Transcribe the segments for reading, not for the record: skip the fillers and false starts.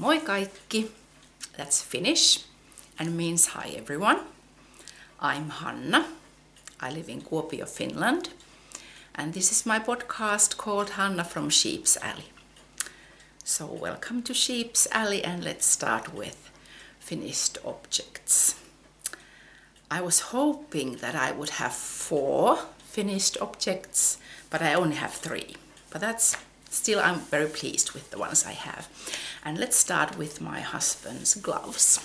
Moi kaikki, that's Finnish and means hi everyone. I'm Hanna, I live in Kuopio, Finland, and this is my podcast called Hanna from Sheep's Alley. So welcome to Sheep's Alley, and let's start with finished objects. I was hoping that I would have 4 finished objects, but I only have 3. But that's still, I'm very pleased with the ones I have. And let's start with my husband's gloves.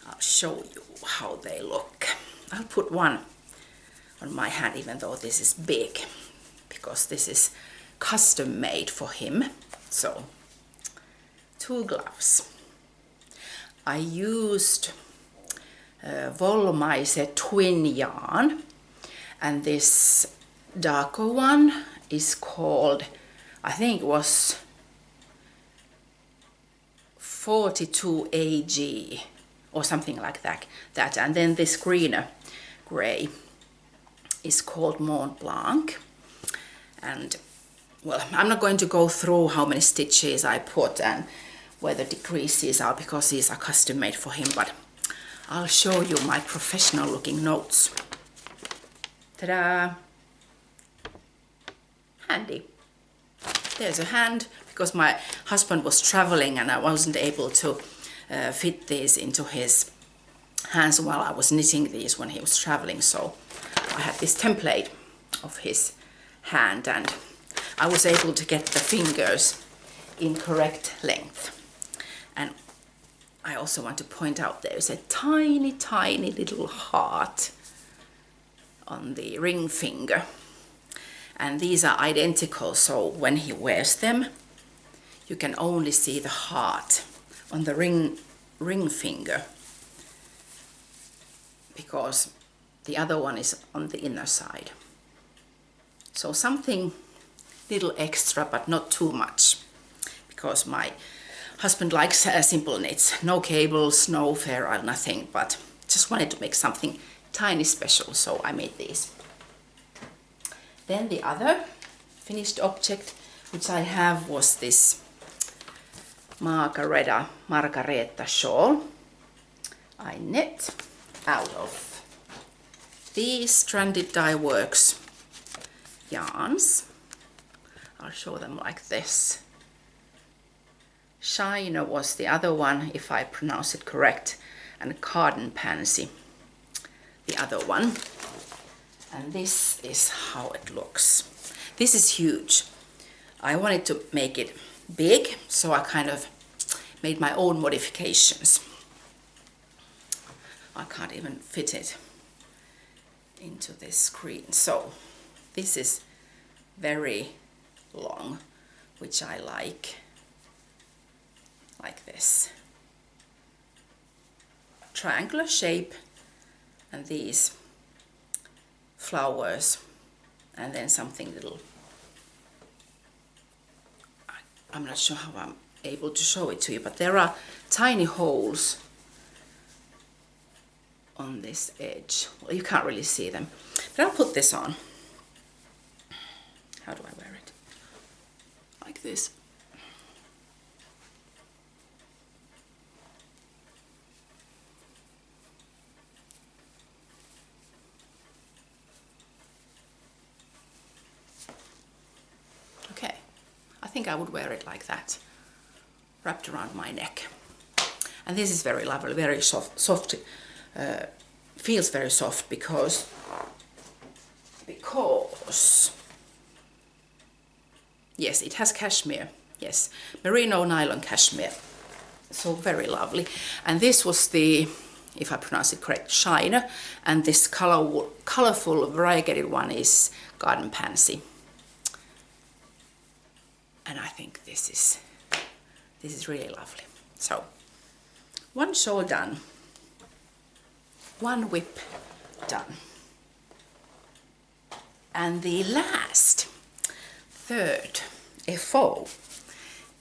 I'll show you how they look. I'll put one on my hand, even though this is big, because this is custom made for him. So 2 gloves. I used Wollmeise twin yarn, and this darker one is called, I think it was 42 AG or something like that. And then this greener gray is called Mont Blanc. And well, I'm not going to go through how many stitches I put and where the decreases are, because these are custom made for him, but I'll show you my professional looking notes. Ta-da! Handy. There's a hand, because my husband was traveling and I wasn't able to fit these into his hands while I was knitting these when he was traveling, so I had this template of his hand and I was able to get the fingers in correct length. And I also want to point out there's a tiny little heart on the ring finger, and these are identical, so when he wears them you can only see the heart on the ring finger, because the other one is on the inner side. So something little extra, but not too much, because my husband likes simple knits, no cables, no ferrule, nothing, but just wanted to make something tiny special, so I made these. Then the other finished object which I have was this Margareta shawl. I knit out of these stranded dye works yarns. I'll show them like this. Shiner was the other one, if I pronounce it correct, and Garden Pansy the other one. And this is how it looks. This is huge. I wanted to make it big, so I kind of made my own modifications. I can't even fit it into this screen. So this is very long, which I like this. Triangular shape, and these flowers, and then something little. I'm not sure how I'm able to show it to you, but there are tiny holes on this edge. Well, you can't really see them, but I'll put this on. How do I wear it? Like this. Okay, I think I would wear it like that, wrapped around my neck. And this is very lovely, very soft, feels very soft because yes, it has cashmere, yes, merino nylon cashmere, so very lovely. And this was the, if I pronounce it correct, Shiner, and this colorful variegated one is Garden Pansy. And I think this is really lovely. So one shawl done, one whip done, and the last, third FO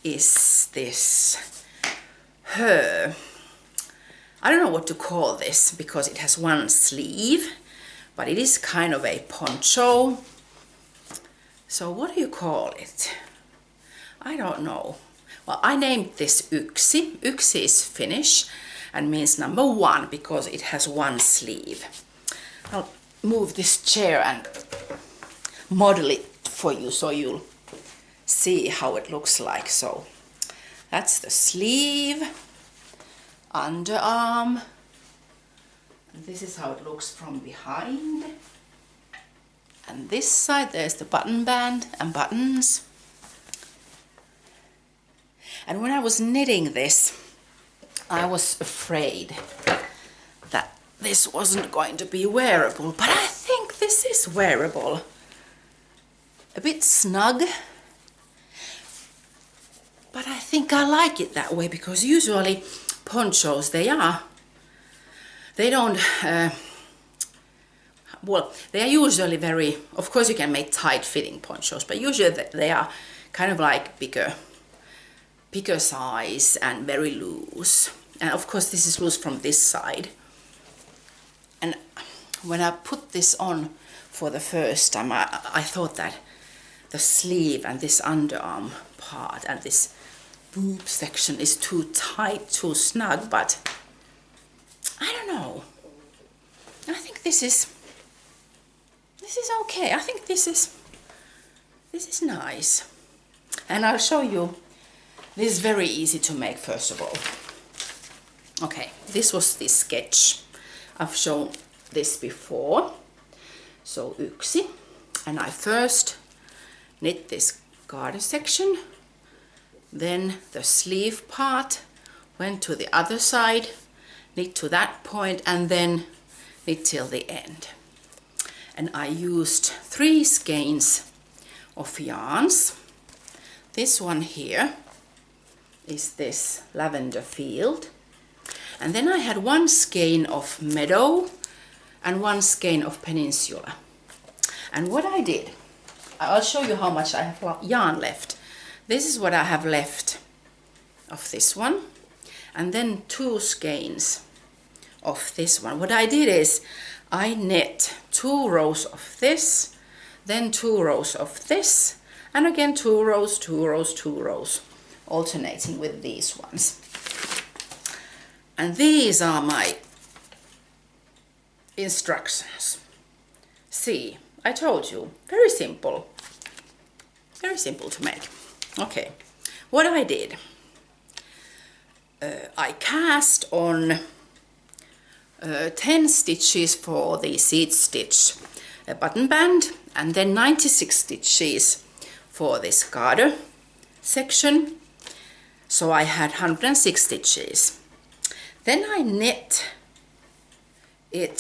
is this I don't know what to call this, because it has one sleeve, but it is kind of a poncho. So what do you call it? I don't know. Well, I named this Yksi. Yksi is Finnish and means number one because it has one sleeve. I'll move this chair and model it for you so you'll see how it looks like. So that's the sleeve, underarm. This is how it looks from behind. And this side there's the button band and buttons. And when I was knitting this, I was afraid that this wasn't going to be wearable, but I think this is wearable. A bit snug, but I think I like it that way because usually ponchos, they are usually very, of course you can make tight fitting ponchos, but usually they are kind of like bigger size and very loose. And of course this is loose from this side. And when I put this on for the first time, I thought that the sleeve and this underarm part and this boob section is too tight, too snug, but I don't know. I think this is okay. I think this is nice. And I'll show you. This is very easy to make first of all. Okay, this was the sketch. I've shown this before. So Yksi. And I first knit this garter section. Then the sleeve part, went to the other side, knit to that point, and then knit till the end. And I used 3 skeins of yarns. This one here is this lavender field. And then I had 1 skein of meadow and 1 skein of peninsula. And what I did, I'll show you how much I have yarn left. This is what I have left of this one. And then 2 skeins of this one. What I did is I knit 2 rows of this, then 2 rows of this, and again 2 rows, 2 rows, 2 rows, alternating with these ones. And these are my instructions. See, I told you, very simple to make. Okay, what I did, I cast on 10 stitches for the seat stitch button band, and then 96 stitches for this garter section. So I had 106 stitches. Then I knit it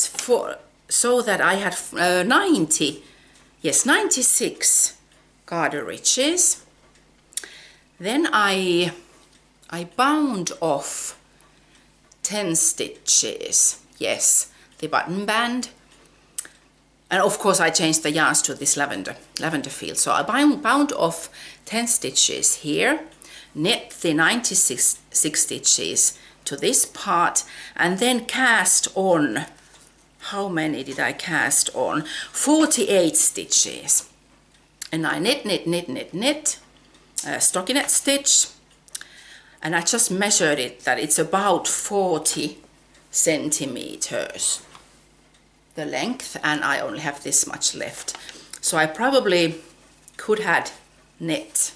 so that I had 96 garter ridges. Then I bound off 10 stitches, yes, the button band. And of course I changed the yarns to this lavender field. So I bound off 10 stitches here, knit the 96 stitches to this part, and then cast on, how many did I cast on? 48 stitches. And I knit, stockinette stitch, and I just measured it that it's about 40 centimeters the length, and I only have this much left. So I probably could have knit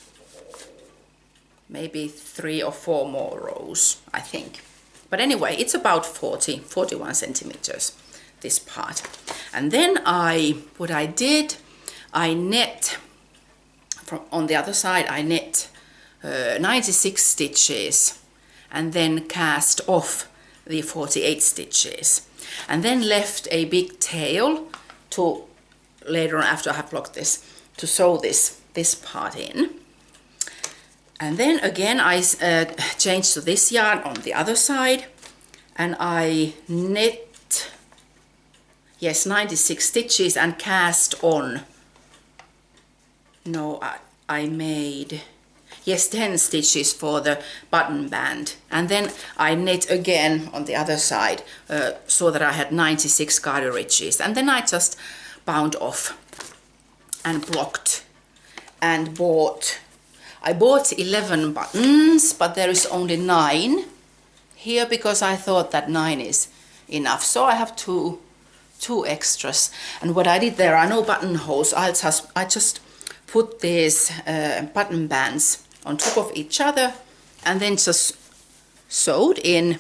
maybe 3 or 4 more rows, I think. But anyway, it's about 41 centimeters, this part. And then what I did, I knit on the other side, I knit 96 stitches and then cast off the 48 stitches, and then left a big tail to later on, after I have blocked this, to sew this part in. And then again I changed to this yarn on the other side, and I knit, yes, 96 stitches and cast on, no, I made, yes, 10 stitches for the button band, and then I knit again on the other side so that I had 96 garter ridges, and then I just bound off and blocked and bought, I bought 11 buttons, but there is only 9 here because I thought that 9 is enough. So I have two extras. And what I did, there are no buttonholes. I just put these button bands on top of each other and then just sewed in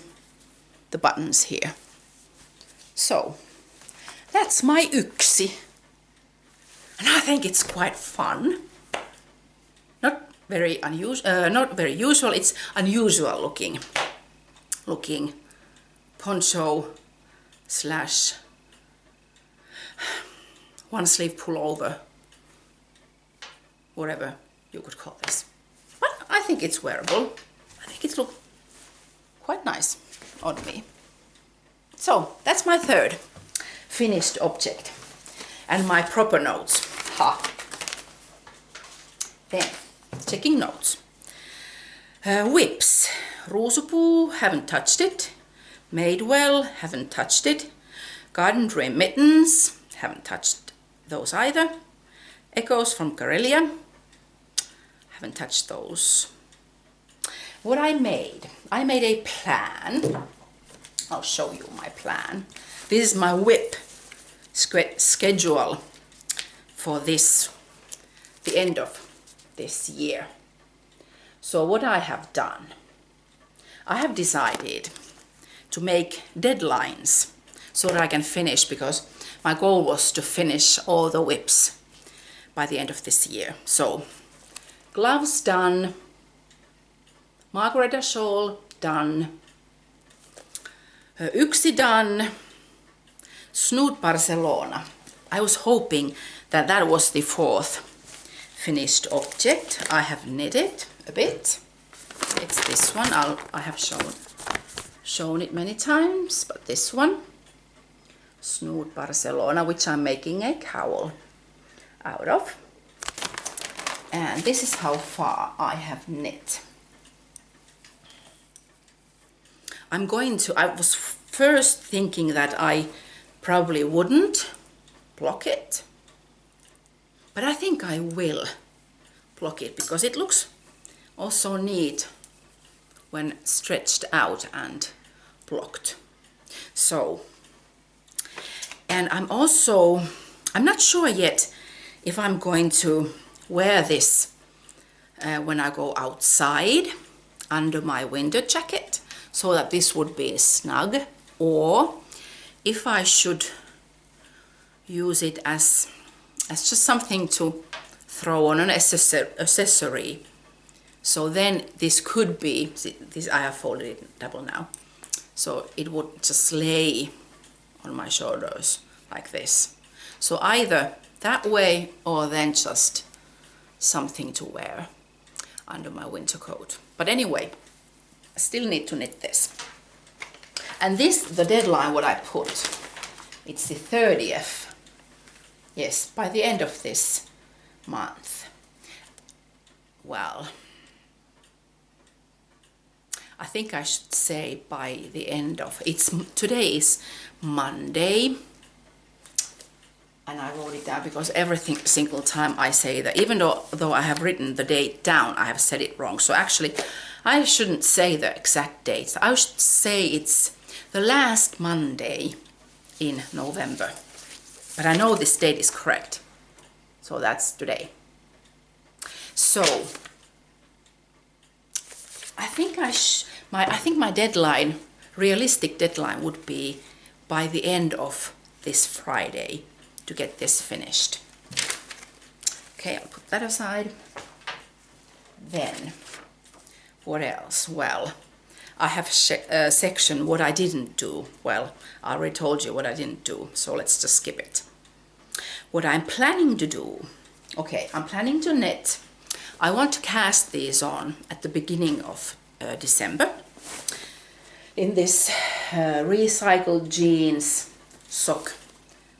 the buttons here. So that's my yksi. And I think it's quite fun. Not very usual, it's unusual looking poncho slash one sleeve pullover, whatever you could call this. But I think it's wearable. I think it looks quite nice on me. So that's my third finished object. And my proper notes. Then, checking notes. Whips. Ruusupuu, haven't touched it. Madewell, haven't touched it. Garden Dream mittens, haven't touched those either. Echoes from Karelia, haven't touched those. What I made a plan. I'll show you my plan. This is my whip schedule for the end of this year. So what I have done, I have decided to make deadlines so that I can finish, because my goal was to finish all the whips by the end of this year. So gloves done, Margareta shawl done, yksi done, Snood Barcelona. I was hoping that that was the fourth finished object. I have knitted a bit. It's this one. I have shown it many times, but this one, Snood Barcelona, which I'm making a cowl out of. And this is how far I have knit. I was first thinking that I probably wouldn't block it, but I think I will block it because it looks also neat when stretched out and blocked. So, and I'm not sure yet if I'm going to wear this when I go outside under my winter jacket, so that this would be snug, or if I should use it as just something to throw on an accessory. So then this could be, this I have folded it double now, so it would just lay on my shoulders like this. So either that way or then just something to wear under my winter coat. But anyway, I still need to knit this. And this, the deadline what I put, it's the 30th. Yes, by the end of this month. Well, I think I should say by the end of, today is Monday. And I wrote it down because every single time I say that, even though I have written the date down, I have said it wrong. So actually, I shouldn't say the exact date. I should say it's the last Monday in November. But I know this date is correct. So that's today. So I think my deadline, realistic deadline, would be by the end of this Friday to get this finished. Okay, I'll put that aside. Then, what else? Well, I have a section what I didn't do. Well, I already told you what I didn't do, so let's just skip it. What I'm planning to do, okay, I'm planning to knit. I want to cast these on at the beginning of December in this recycled jeans sock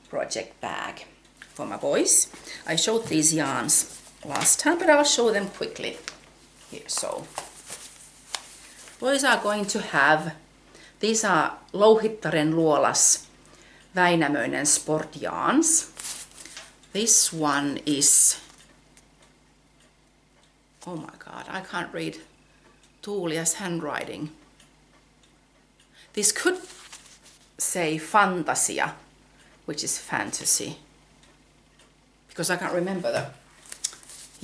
project bag for my boys. I showed these yarns last time, but I'll show them quickly here. So boys are going to have, these are Louhittaren Luolas Väinämöinen Sport yarns. This one is Oh my God, I can't read Tuulia's handwriting. This could say Fantasia, which is fantasy, because I can't remember the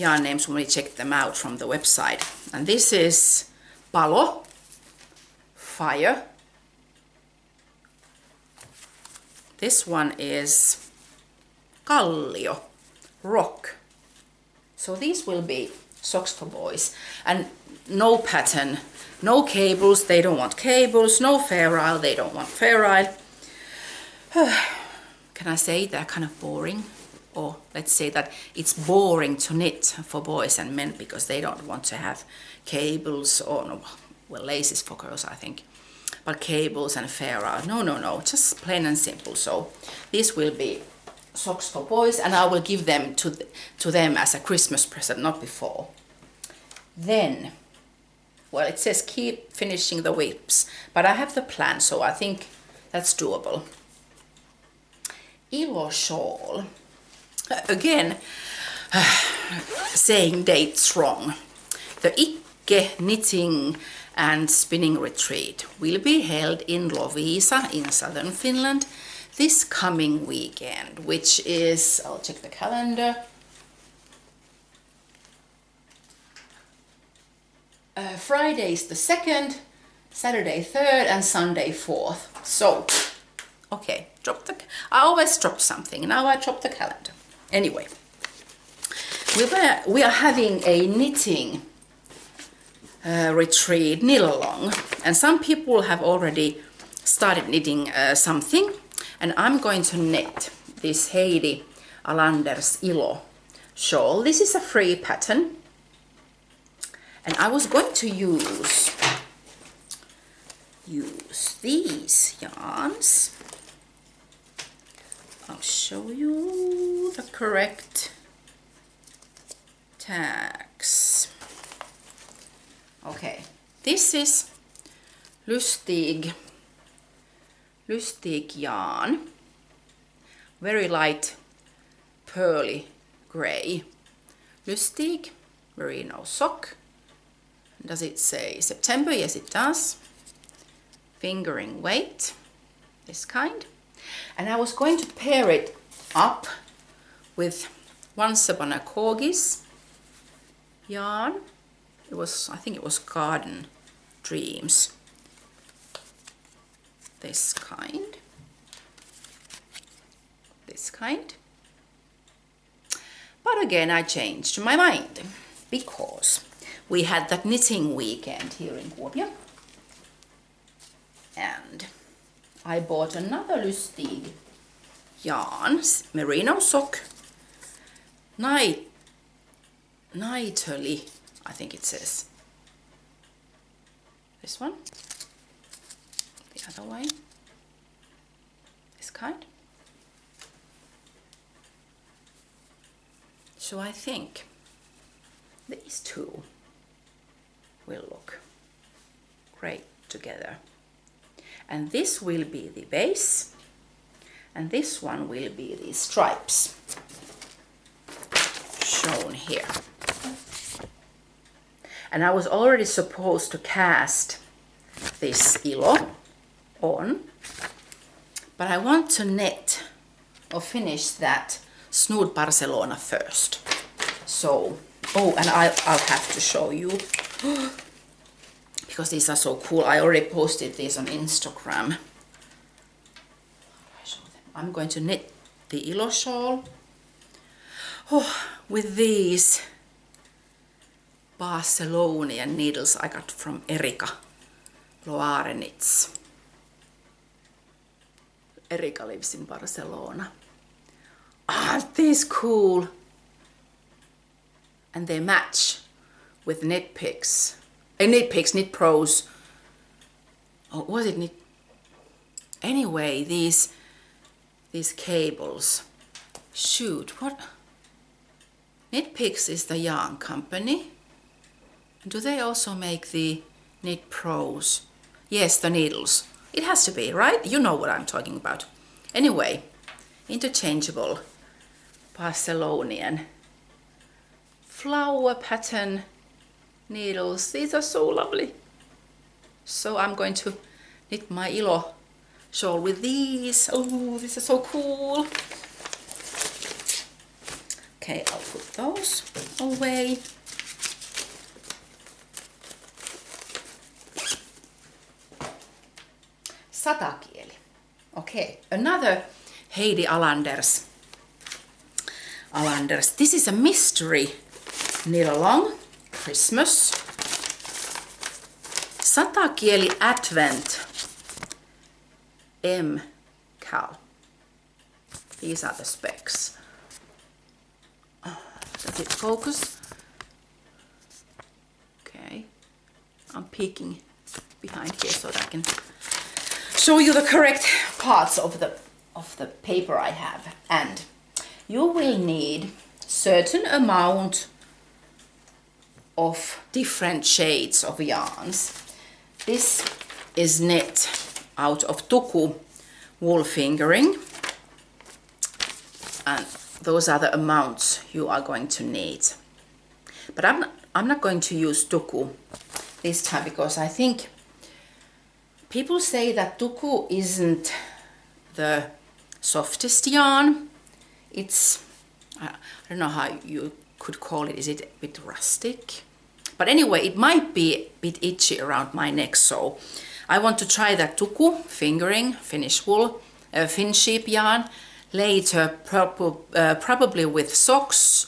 yarn names when we checked them out from the website. And this is Palo, fire. This one is Kallio, rock. So these will be socks for boys, and no pattern, no cables, they don't want cables, no ferrule, they don't want ferrule. Can I say they're kind of boring? Or let's say that it's boring to knit for boys and men because they don't want to have cables, or no, well, laces for girls, I think, but cables and ferrule. No, just plain and simple. So this will be socks for boys, and I will give them to them as a Christmas present, not before. Then, well, it says keep finishing the whips, but I have the plan, so I think that's doable. Ilo shawl. Again, saying dates wrong. The Ikke knitting and spinning retreat will be held in Loviisa in southern Finland this coming weekend, which is, I'll check the calendar, Friday is the 2nd, Saturday 3rd, and Sunday 4th. So, okay, I always drop something, now I drop the calendar. Anyway, we are having a knitting retreat, knit along, and some people have already started knitting something, and I'm going to knit this Heidi Alander's Ilo shawl. This is a free pattern, and I was going to use these yarns. I'll show you the correct tags. Okay, this is Lustig yarn, very light pearly gray. Lustig merino sock. Does it say September? Yes, it does. Fingering weight, this kind. And I was going to pair it up with Once Upon a Corgis yarn. I think it was Garden Dreams. This kind. But again, I changed my mind because we had that knitting weekend here in Kuopio. And I bought another Lustig yarn, merino sock, Nightly, I think it says. This one, the other way, this kind. So I think these two will look great together. And this will be the base, and this one will be the stripes shown here. And I was already supposed to cast this Ilo on, but I want to knit or finish that Snood Barcelona first. So, oh, and I'll have to show you because these are so cool. I already posted these on Instagram. I'm going to knit the Ilo shawl with these Barcelonian needles I got from Erika Loare Knits. Erika lives in Barcelona. Aren't these cool? And they match with Knit Picks. Knit Pros. Oh, was it Knit? Anyway, these cables. Shoot, what? Knit Picks is the yarn company. Do they also make the Knit Pros? Yes, the needles. It has to be, right? You know what I'm talking about. Anyway, interchangeable Barcelonian flower pattern needles. These are so lovely. So I'm going to knit my Ilo shawl with these. Oh, this is so cool. Okay, I'll put those away. Satakieli. Okay, another Heidi Alanders. This is a mystery knit along Christmas. Satakieli Advent M Cal. These are the specs. Does it focus? Okay, I'm peeking behind here so that I can show you the correct parts of the paper I have. And you will need certain amount of different shades of yarns. This is knit out of Tuku wool fingering, and those are the amounts you are going to need. But I'm not going to use Tuku this time, because I think people say that Tuku isn't the softest yarn. It's, I don't know how you could call it. Is it a bit rustic? But anyway, it might be a bit itchy around my neck, so I want to try that Tuku fingering, Finnish wool, Finn sheep yarn, later probably with socks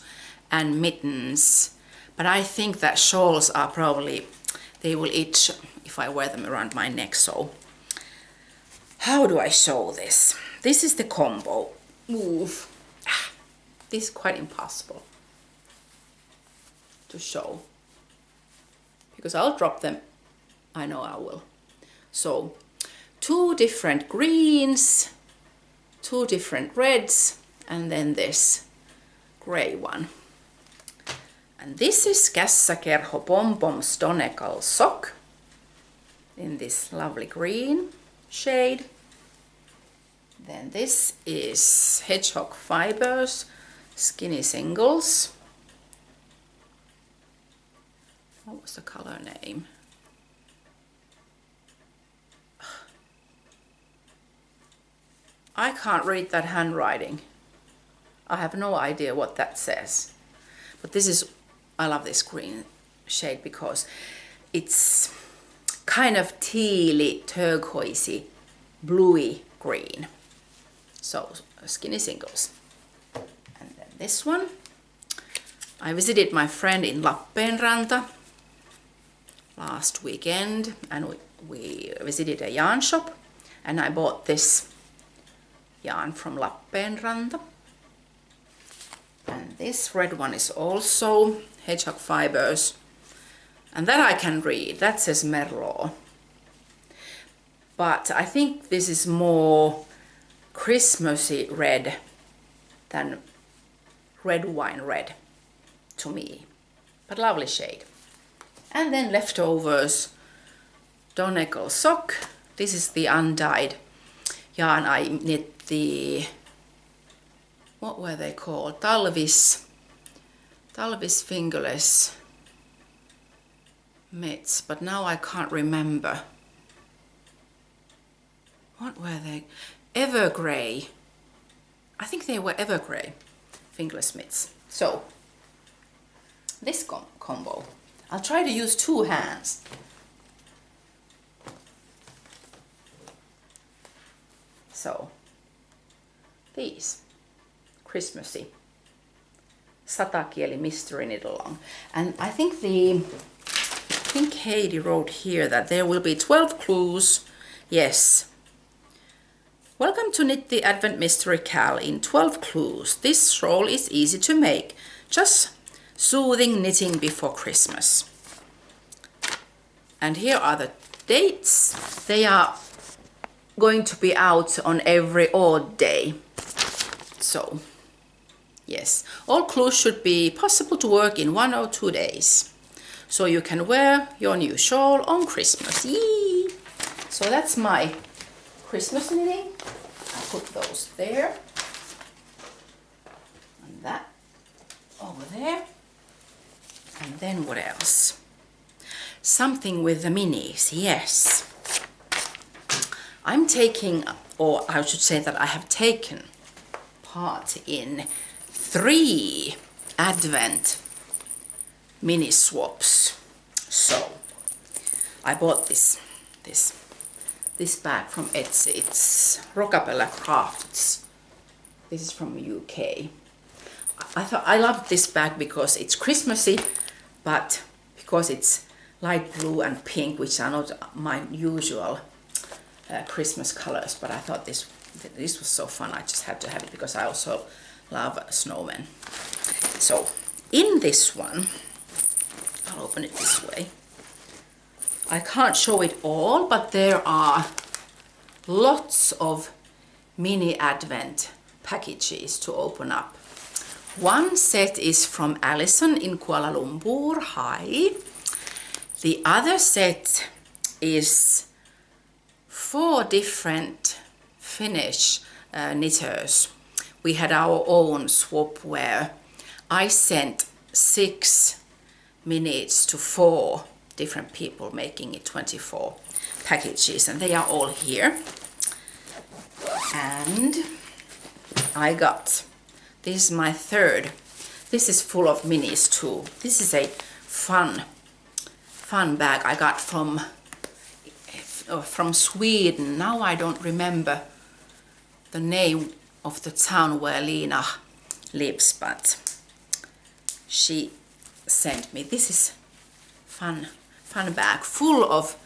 and mittens. But I think that shawls are probably, they will itch if I wear them around my neck. So how do I show this? This is the combo. Oof. This is quite impossible to show, because I'll drop them. I know I will. So 2 different greens, 2 different reds, and then this gray one. And this is Kässäkerho Pom Pom Stonekal sock in this lovely green shade. Then this is Hedgehog Fibers Skinny Singles. What was the color name? I can't read that handwriting. I have no idea what that says. But this is, I love this green shade because it's kind of tealy, turquoisey, bluey green. So Skinny Singles. And then this one. I visited my friend in Lappeenranta last weekend, and we visited a yarn shop, and I bought this yarn from Lappeenranta. And this red one is also Hedgehog Fibers, and that I can read. That says Merlot. But I think this is more Christmassy red than red wine red to me. But lovely shade. And then leftovers, Donegal sock. This is the undyed yarn. I knit the, what were they called? Talvis fingerless mitts, but now I can't remember. What were they? Evergrey. I think they were Evergrey fingerless mitts. So this combo. I'll try to use 2 hands. So these Christmassy Satakieli mystery knit along. And I think Heidi wrote here that there will be 12 clues. Yes. Welcome to Knit the Advent Mystery Cal in 12 clues. This shawl is easy to make. Just soothing knitting before Christmas. And here are the dates. They are going to be out on every odd day. So, yes, all clues should be possible to work in 1 or 2 days. So you can wear your new shawl on Christmas. Yee! So that's my Christmas knitting. I'll put those there. And that over there. And then what else? something with the minis, yes. I'm taking, or I should say that I have taken part in 3 Advent mini swaps. So I bought this bag from Etsy. It's Rockabella Crafts. This is from UK. I love this bag because it's Christmassy, but because it's light blue and pink, which are not my usual Christmas colors, but I thought this was so fun. I just had to have it because I also love snowmen. So in this one, I'll open it this way. I can't show it all, but there are lots of mini Advent packages to open up. One set is from Alison in Kuala Lumpur. Hi. The other set is 4 different Finnish knitters. We had our own swap where I sent 6 minis to 4 different people, making it 24 packages, and they are all here. And I got, this is my 3rd. This is full of minis too. This is a fun bag I got from Sweden. Now I don't remember the name of the town where Lina lives, but she sent me. This is fun bag full of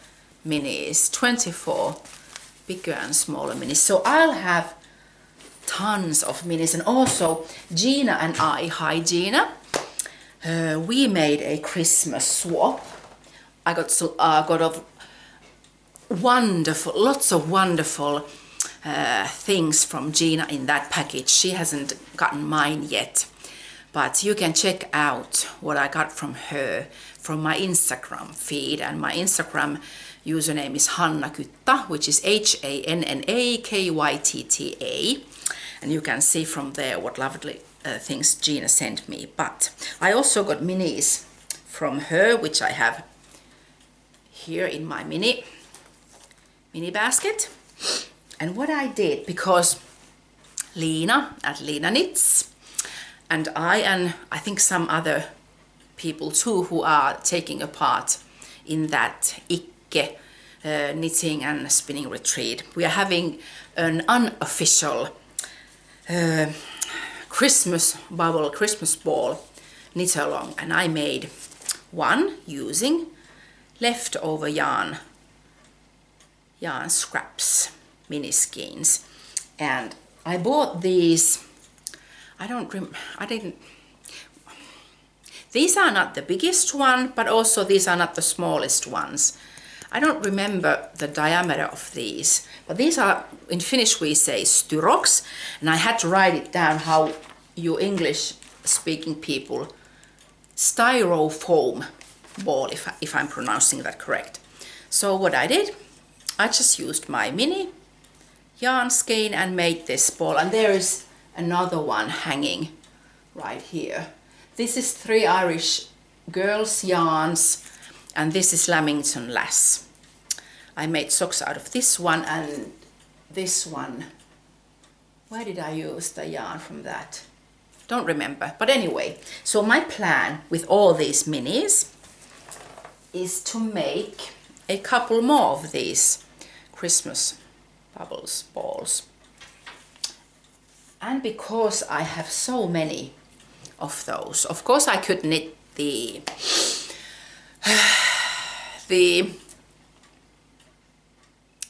minis, 24 bigger and smaller minis. So I'll have tons of minis. And also Gina and I, hi Gina, we made a Christmas swap. I got lots of wonderful things from Gina in that package. She hasn't gotten mine yet, but you can check out what I got from her from my Instagram feed, and my Instagram username is Hanna Kytta, which is HANNAKYTTA, and you can see from there what lovely things Gina sent me. But I also got minis from her, which I have here in my mini basket. And what I did, because Lina at Lina Knits and I think some other people too who are taking a part in that Ikke knitting and spinning retreat, we are having an unofficial Christmas ball knit along, and I made one using leftover yarn scraps, mini skeins, and I bought these. These are not the biggest one, but also these are not the smallest ones. I don't remember the diameter of these, but these are, in Finnish we say styroks, and I had to write it down how you English speaking people, styrofoam ball, if I'm pronouncing that correct. So what I did, I just used my mini yarn skein and made this ball, and there is another one hanging right here. This is 3 Irish girls yarns, and this is Lamington Lass. I made socks out of this one and this one. Where did I use the yarn from that? Don't remember, but anyway, so my plan with all these minis is to make a couple more of these Christmas bubbles balls. And because I have so many of those, of course I could knit the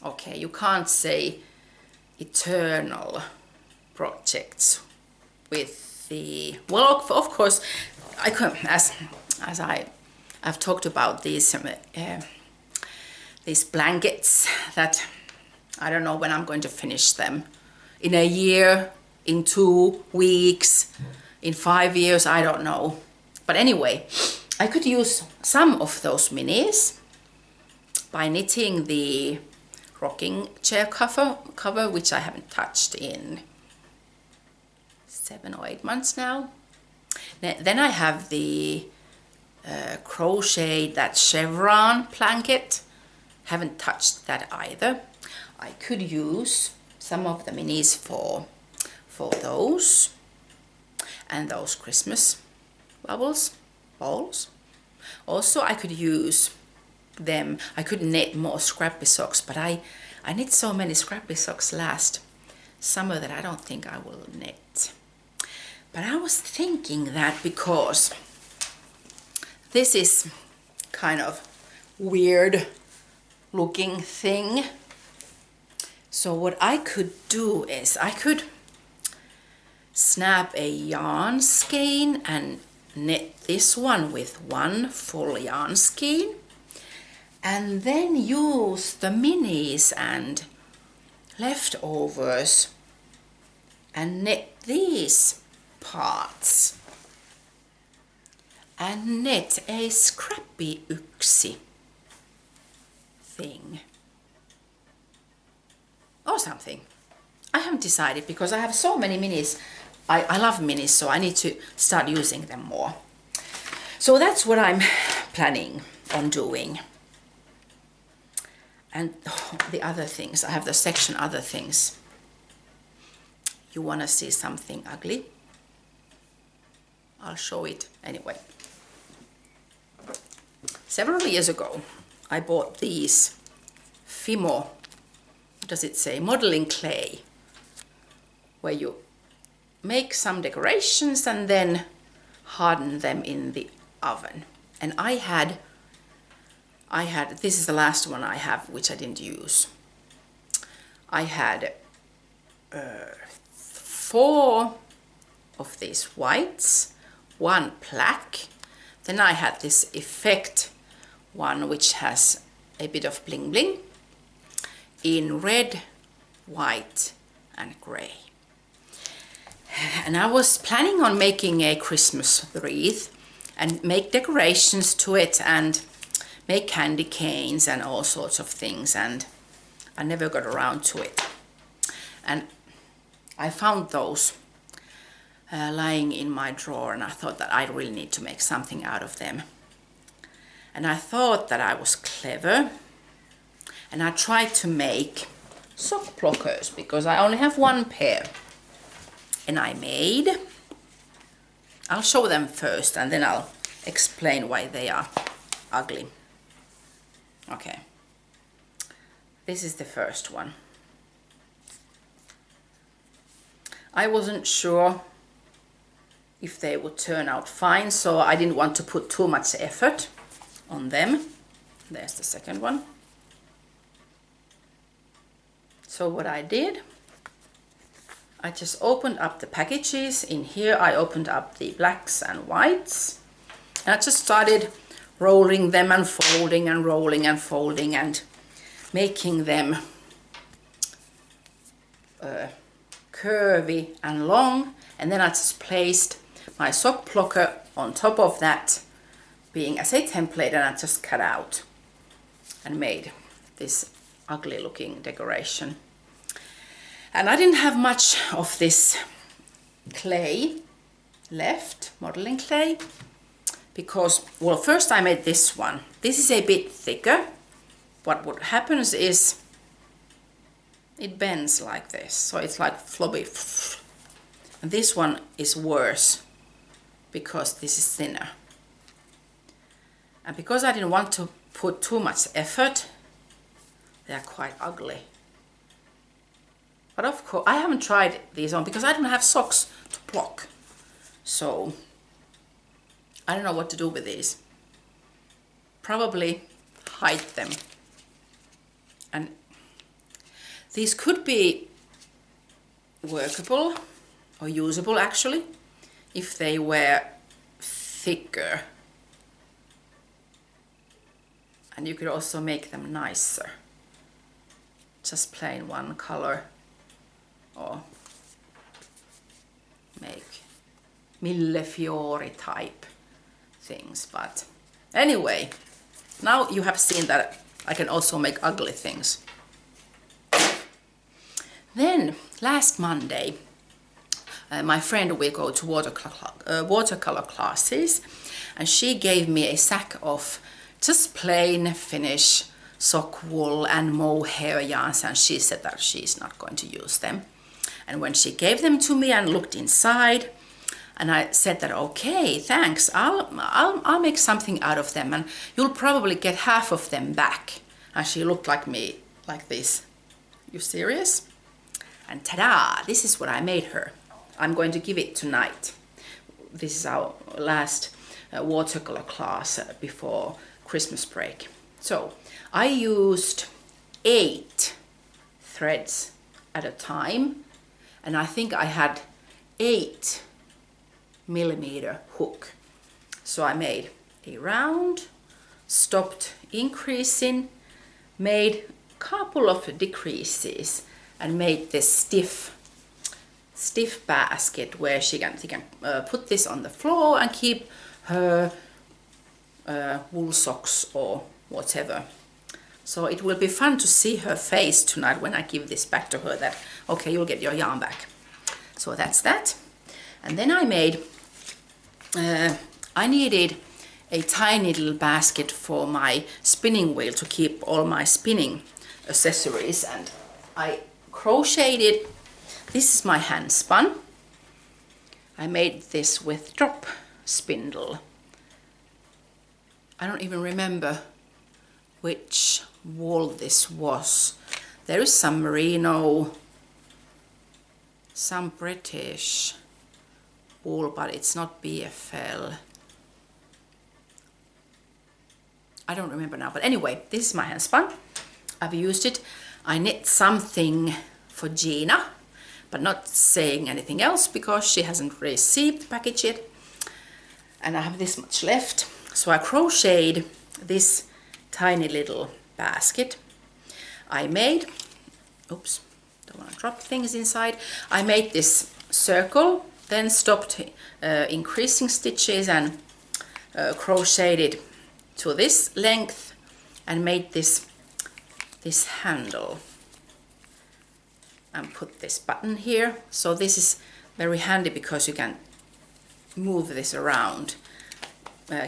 okay, you can't say eternal projects with the, well, of course I could, as I've talked about these blankets that I don't know when I'm going to finish them, in a year, in 2 weeks, in 5 years, I don't know. But anyway, I could use some of those minis by knitting the rocking chair cover, which I haven't touched in 7 or 8 months now. Then I have the crocheted that chevron blanket. Haven't touched that either. I could use some of the minis for those, and those Christmas balls. Also, I could use them. I could knit more scrappy socks, but I knit so many scrappy socks last summer that I don't think I will knit. But I was thinking that because this is kind of weird looking thing, so what I could do is I could snap a yarn skein and knit this one with one full yarn skein, and then use the minis and leftovers and knit these parts and knit a scrappy yksi thing or something. I haven't decided because I have so many minis. I love minis, so I need to start using them more. So that's what I'm planning on doing. And the other things, I have the section other things. You want to see something ugly? I'll show it anyway. Several years ago, I bought these Fimo, what does it say, modeling clay, where you make some decorations and then harden them in the oven. And I had, this is the last one I have, which I didn't use. I had 4 of these whites, 1 black. Then I had this effect one, which has a bit of bling bling in red, white and grey. And I was planning on making a Christmas wreath and make decorations to it and make candy canes and all sorts of things, and I never got around to it. And I found those lying in my drawer, and I thought that I really need to make something out of them. And I thought that I was clever, and I tried to make sock blockers because I only have 1 pair. And I'll show them first and then I'll explain why they are ugly. Okay, this is the first one. I wasn't sure if they would turn out fine, so I didn't want to put too much effort on them. There's the second one. So what I did, I just opened up the packages. In here I opened up the blacks and whites, and I just started rolling them and folding and rolling and folding and making them curvy and long. And then I just placed my sock blocker on top of that, being as a template, and I just cut out and made this ugly looking decoration. And I didn't have much of this clay left, modeling clay, because, well, first I made this one. This is a bit thicker. What happens is it bends like this, so it's like floppy. And this one is worse because this is thinner. And because I didn't want to put too much effort, they're quite ugly. But of course, I haven't tried these on because I don't have socks to block. So I don't know what to do with these. Probably hide them. And these could be workable or usable actually if they were thicker. And you could also make them nicer. Just plain one color, or make millefiori type things. But anyway, now you have seen that I can also make ugly things. Then last Monday my friend will go to watercolor classes, and she gave me a sack of just plain Finnish sock wool and mohair yarns, and she said that she's not going to use them. And when she gave them to me and looked inside, and I said that, okay, thanks, I'll make something out of them, and you'll probably get half of them back. And she looked like me like this. You serious? And ta-da, this is what I made her. I'm going to give it tonight. This is our last watercolor class before Christmas break. So I used 8 threads at a time, and I think I had 8mm hook. So I made a round, stopped increasing, made a couple of decreases, and made this stiff basket where she can put this on the floor and keep her wool socks or whatever. So it will be fun to see her face tonight when I give this back to her, that okay, you'll get your yarn back. So that's that. And then I made I needed a tiny little basket for my spinning wheel to keep all my spinning accessories, and I crocheted. This is my hand spun. I made this with drop spindle. I don't even remember which wool this was. There is some merino, some British wool, but it's not BFL. I don't remember now, but anyway, this is my hand spun. I've used it. I knit something for Gina, but not saying anything else because she hasn't received the package yet. And I have this much left. So I crocheted this tiny little basket. I made, oops, don't want to drop things inside. I made this circle, then stopped increasing stitches and crocheted to this length and made this handle and put this button here. So this is very handy because you can move this around,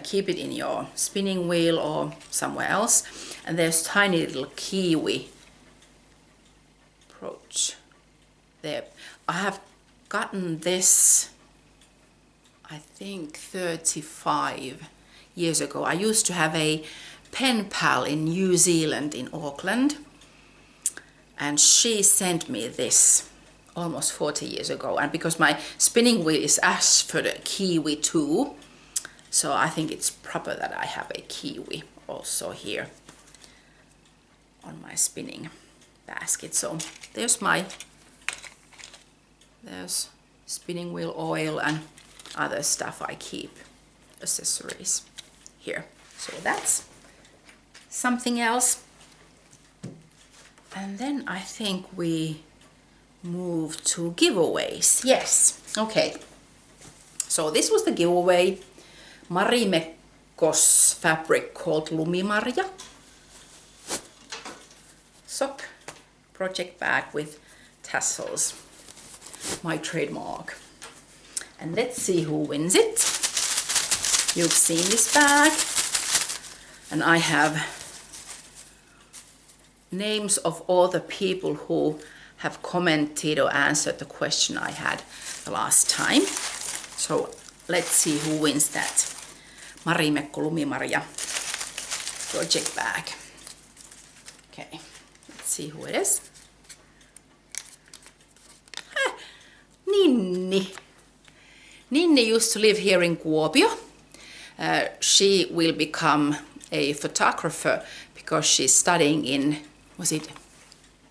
keep it in your spinning wheel or somewhere else. And there's tiny little kiwi brooch there. I have gotten this, I think 35 years ago. I used to have a pen pal in New Zealand, in Auckland, and she sent me this almost 40 years ago. And because my spinning wheel is asked for the kiwi too, so I think it's proper that I have a kiwi also here on my spinning basket. So there's spinning wheel oil and other stuff I keep, accessories here. So that's something else. And then I think we move to giveaways. Yes, okay. So this was the giveaway. Marimekko's fabric called Lumimarja. Sock project bag with tassels. My trademark. And let's see who wins it. You've seen this bag. And I have names of all the people who have commented or answered the question I had the last time. So let's see who wins that Marimekko Lumimarja project bag. Okay, let's see who it is. Ninni. Ninni used to live here in Kuopio. She will become a photographer because she's studying in,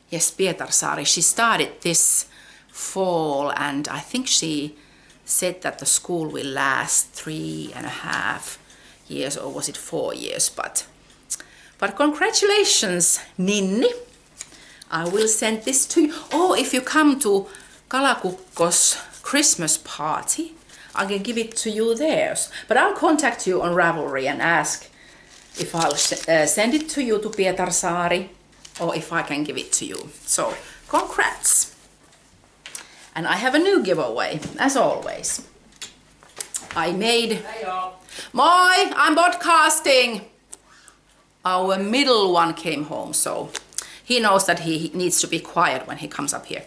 Pietarsaari. She started this fall, and I think she said that the school will last 3.5 years, or was it 4 years, but congratulations, Ninni. I will send this to you. Oh, if you come to Kalakukko's Christmas party, I can give it to you there. But I'll contact you on Ravelry and ask if I'll send it to you to Pietarsaari or if I can give it to you. So, congrats. And I have a new giveaway, as always. I made... Moi, I'm podcasting! Our middle one came home, so he knows that he needs to be quiet when he comes up here.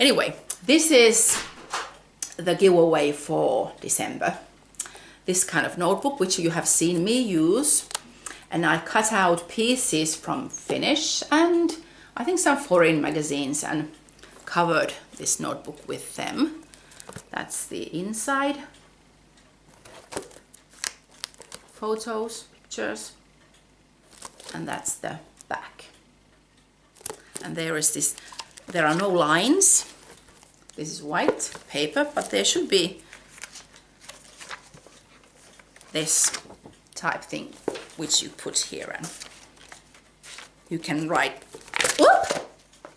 Anyway, this is the giveaway for December. This kind of notebook, which you have seen me use. And I cut out pieces from Finnish and I think some foreign magazines and covered this notebook with them. That's the inside. Photos, pictures. And that's the back. And there is this, there are no lines. This is white paper, but there should be this type thing which you put here and you can write whoop,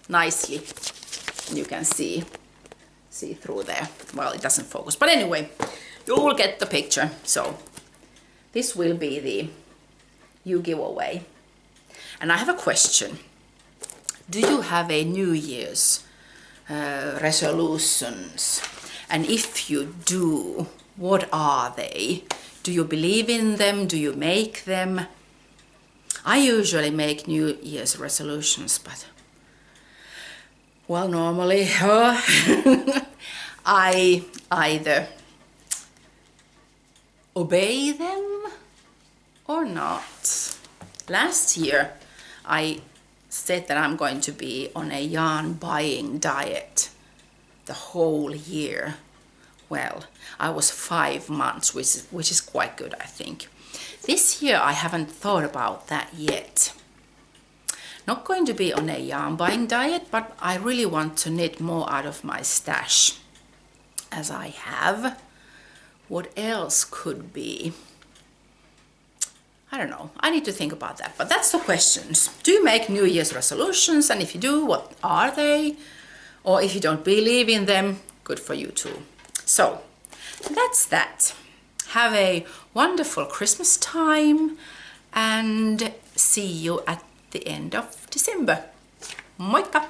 nicely. You can see through there. Well, it doesn't focus, but anyway, you will get the picture. So this will be the you giveaway. And I have a question. Do you have a New Year's resolutions? And if you do, what are they? Do you believe in them? Do you make them? I usually make New Year's resolutions, but well, normally I either obey them or not. Last year I said that I'm going to be on a yarn buying diet the whole year. Well, I was 5 months, which is quite good, I think. This year I haven't thought about that yet. Not going to be on a yarn buying diet, but I really want to knit more out of my stash, as I have. What else could be? I don't know. I need to think about that. But that's the questions. Do you make New Year's resolutions? And if you do, what are they? Or if you don't believe in them, good for you too. So that's that. Have a wonderful Christmas time and see you at the end of December. Moikka!